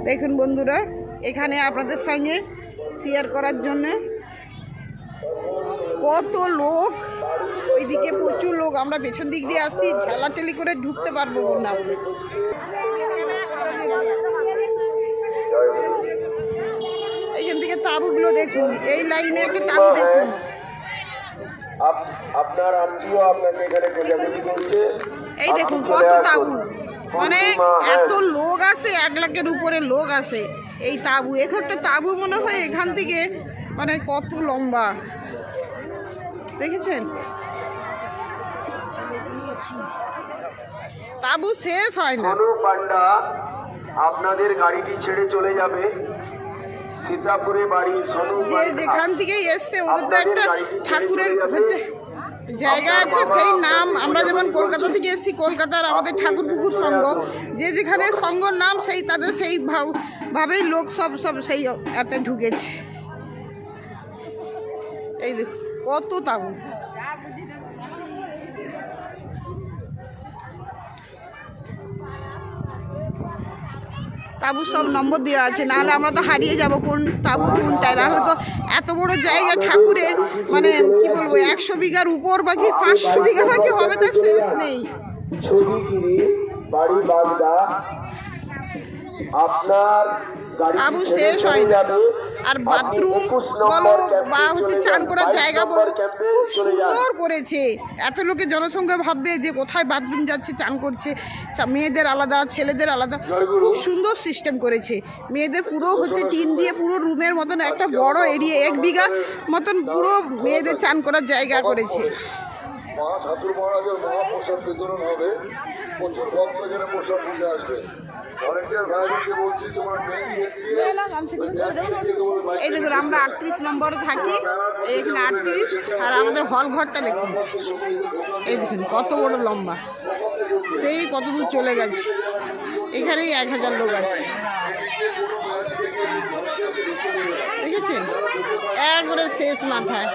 দেখুন বন্ধুরা, এখানে আপনাদের সঙ্গে শেয়ার করার জন্যে কত লোক, ওইদিকে প্রচুর লোক। আমরা পেছন দিক দিয়ে আসছি, ঠেলাঠেলি করে ঢুকতে পারবো না। এইখান থেকে তাঁবুগুলো দেখুন, এই লাইনে একটা তাঁবু দেখুন। এই দেখুন কত তাঁবু, মানে এত লোক আছে, 1 লাখের উপরে লোক আছে এই তাঁবু। একটা তাঁবু মনে হয় এখান থেকে মানে কত লম্বা, দেখেছেন? তাঁবু শেষ হয় না। পান্ডা আপনাদের গাড়িটি ছেড়ে চলে যাবে সীতাপুরে বাড়ি। যে যেখান থেকে এসছে ওদের তো একটা ঠাকুরের হচ্ছে জায়গা আছে, সেই নাম। আমরা যেমন কলকাতা থেকে এসেছি, কলকাতার আমাদের ঠাকুর পুকুর সংঘ, যে যেখানে সংঘর নাম সেই তাদের সেই ভাবেই লোক সব সেই এতে ঢুকেছে। এই দেখুন কত তাঁবু। তাঁবু সব নম্বর দেওয়া আছে, নাহলে আমরা তো হারিয়ে যাব কোন তাঁবু কোনটায়। নাহলে তো এত বড় জায়গা ঠাকুরের, মানে কি বলবো, 100 বিঘার উপর বাকি 500 বিঘা বাকি হবে, তার শেষ নেই। তাঁবু শেষ হয় না। আর বাথরুম বলো বা হচ্ছে চান করার জায়গা বলো, খুব সুন্দর করেছে। এত লোকের জনসংখ্যা ভাববে যে কোথায় বাথরুম যাচ্ছে, চান করছে, মেয়েদের আলাদা ছেলেদের আলাদা, খুব সুন্দর সিস্টেম করেছে। মেয়েদের পুরো হচ্ছে টিন দিয়ে পুরো রুমের মতন একটা বড় এরিয়া, 1 বিঘা মতন পুরো মেয়েদের চান করার জায়গা করেছে। ঠাকুর মহারাজের মহাপ্রসাদ বিতরণ হবে, প্রচুর ভক্ত এখানে প্রসাদ নিতে আসবে। এই দেখুন আমরা 38 নম্বরে থাকি, এখানে 38। আর আমাদের হল ঘরটা দেখুন, এই দেখুন কত বড় লম্বা, সেই কত দূর চলে গেছে। এখানেই 1000 লোক আছে, দেখেছেন? একবারে শেষ মাথায়।